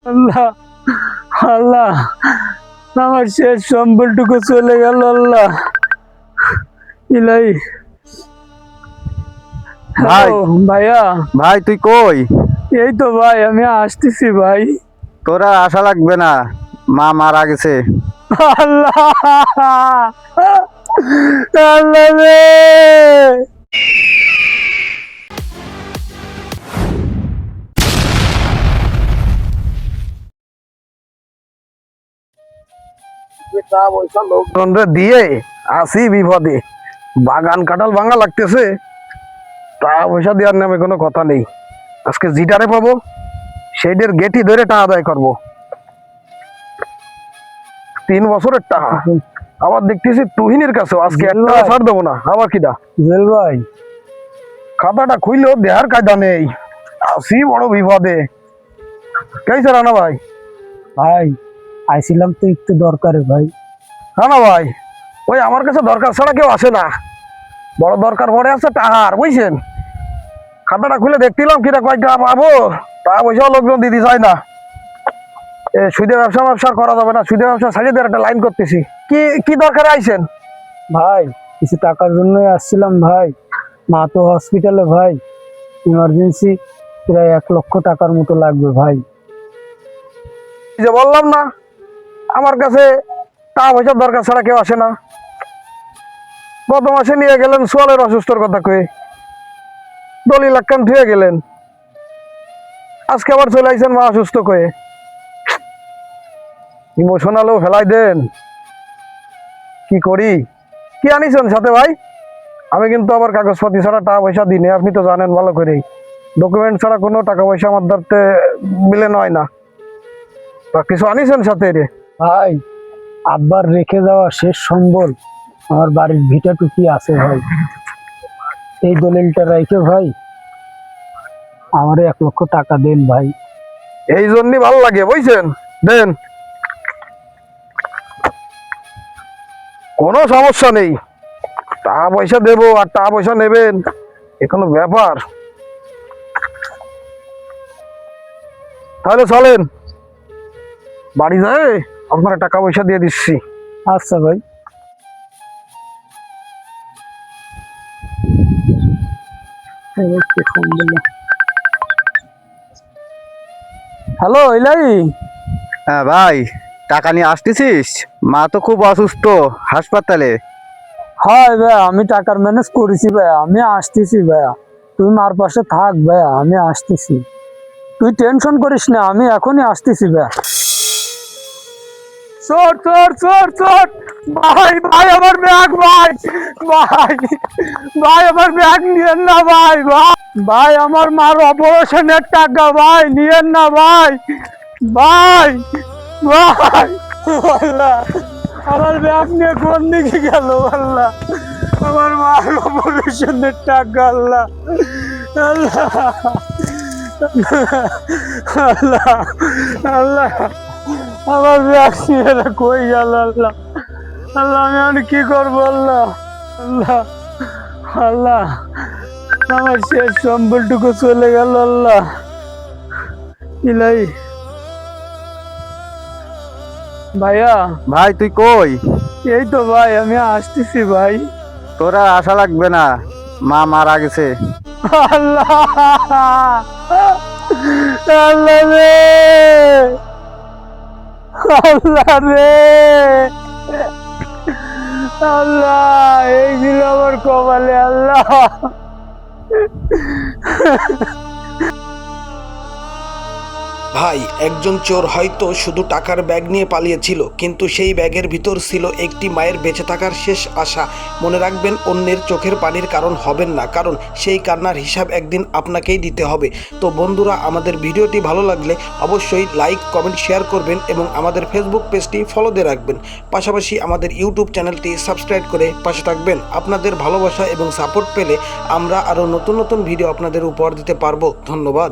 আল্লাহ আল্লাহ আমার শেষ সম্বলটুকু চলে গেল আল্লাহ। ইলাহি ভাই ভাইয়া ভাই তুই কই? এই তো ভাই আমি আসতেছি ভাই। তোরা আশা লাগবে না, মা মারা গেছে। আল্লাহ আল্লাহ রে লোকজনরে দিয়ে আসি বিপদে, বাগান কাঁঠাল ভাঙা লাগতেছে, টাকা পয়সা দেওয়ার নামে কোনো কথা নেই। আজকে জিটারে পাবো সেইটার গেটি ধরে টাকা আদায় করবো। 3 বছরের টাকা আবার দেখতেছি তুহিনের কাছে, আজকে একটা ছাড় দেবো না। আবার কিটা জেল ভাই খাতাটা খুইলেও দেহার কায়দা নেই, আসি বড় বিপদে। কেছে রানা ভাই? ভাই আইছিলাম তো একটু দরকারে ভাই। রানা ভাই ওই আমার কাছে দরকার ছাড়া কেউ আসে না, বড় দরকার পড়ে আছে টাকার, বুঝছেন? খাতাটা খুলে দেখছিলাম কিটা কয়টা পাবো, টাকা পয়সাও লোকজন দিতে চায় না। সুদে ব্যবসা করা যাবে না, সুদে ব্যবসা ছাড়িয়ে দেওয়ার একটা লাইন করতেছি। কি কি দরকারে আইছেন? ভাই কিছু টাকার জন্যই আসছিলাম ভাই। মা তো হসপিটালে ভাই, ইমার্জেন্সি প্রায় 1 লক্ষ টাকার মতো লাগবে ভাই। এই যে বললাম না, আমার কাছে টাকা পয়সার দরকার ছাড়া কেউ আসে না। গত মাসে নিয়ে গেলেন সোয়ালের অসুস্থর কথা কয়ে, দলিল একখান ধুয়ে গেলেন, আজকে আবার চলে আইছেন মা অসুস্থ কয়ে। ইমোশনালও ফেলাই দেন, কি করি? কি আনিছেন সাথে ভাই? আমি কিন্তু আবার কাগজপাতি ছাড়া টাকা পয়সা দিই না, আপনি তো জানেন ভালো করেই। ডকুমেন্ট ছাড়া কোনো টাকা পয়সা আমার ধরতে মিলে নয় না। তা কিছু আনিছেন সাথে রে? ভাই আব্বার রেখে যাওয়া শেষ সম্বল আমার বাড়ির ভিটাটুকি আছে ভাই। এই দলিলটা রেখে ভাই আমারে 1 লক্ষ টাকা দেন ভাই। এই জন্যই ভালো লাগে, বুঝছেন? দেন, কোনো সমস্যা নেই, টাকা পয়সা দেবো আর টাকা পয়সা নেবেন, এ কোনো ব্যাপার? তাহলে চলেন বাড়ি যায়, আপনারা টাকা পয়সা দিয়ে দিচ্ছি। আচ্ছা ভাই। হ্যালো ইলাই। হ্যাঁ ভাই, টাকা নিয়ে আসতেছিস? মা তো খুব অসুস্থ, হাসপাতালে। হয় ভাইয়া আমি টাকার ম্যানেজ করেছি ভাইয়া, আমি আসতেছি ভাইয়া। তুই মার পাশে থাক ভাইয়া, আমি আসতেছি, তুই টেনশন করিস না, আমি এখনই আসতেছি ভাইয়া। চোর চোর চোর চোর! ভাই ভাই আমার ব্যাগ ভাই, ভাই ভাই আমার ব্যাগ নিয়েন না ভাই, ভাই ভাই আমার মার অপারেশনের টাকা ভাই, নিয়েন না ভাই, ভাই ভাই। আল্লাহ আমার ব্যাগ নিয়ে কোন দিকে গেল আল্লাহ, আমার মার অপারেশনের টাকা আল্লাহ, আল্লাহ আল্লাহ আল্লাহ আমার ব্যাগ নিয়ে কই গেল আল্লাহ, আল্লাহ আমি আর কি করবো আল্লাহ, আল্লাহ আল্লাহ আমার শেষ সম্বলটুকু চলে গেল আল্লাহ। ইলাহি ভাইয়া। ভাই তুই কই? এই তো ভাই আমি আসতেছি ভাই। তোরা আশা লাগবে না, মা মারা গেছে। আল্লাহ আল্লাহ রে আল্লাহ রে আল্লাহ, এই ছিল আমার কপালে আল্লাহ। ভাই একজন চোর হয়তো শুধু টাকার ব্যাগ নিয়ে পালিয়েছিল, কিন্তু সেই ব্যাগের ভিতর ছিল একটি মায়ের বেঁচে থাকার শেষ আশা। মনে রাখবেন, অন্যের চোখের পানির কারণ হবেন না, কারণ সেই কান্নার হিসাব একদিন আপনাকেই দিতে হবে। তো বন্ধুরা, আমাদের ভিডিওটি ভালো লাগলে অবশ্যই লাইক কমেন্ট শেয়ার করবেন এবং আমাদের ফেসবুক পেজটি ফলো দিয়ে রাখবেন। পাশাপাশি আমাদের ইউটিউব চ্যানেলটি সাবস্ক্রাইব করে পাশে থাকবেন। আপনাদের ভালোবাসা এবং সাপোর্ট পেলে আমরা আরও নতুন নতুন ভিডিও আপনাদের উপহার দিতে পারবো। ধন্যবাদ।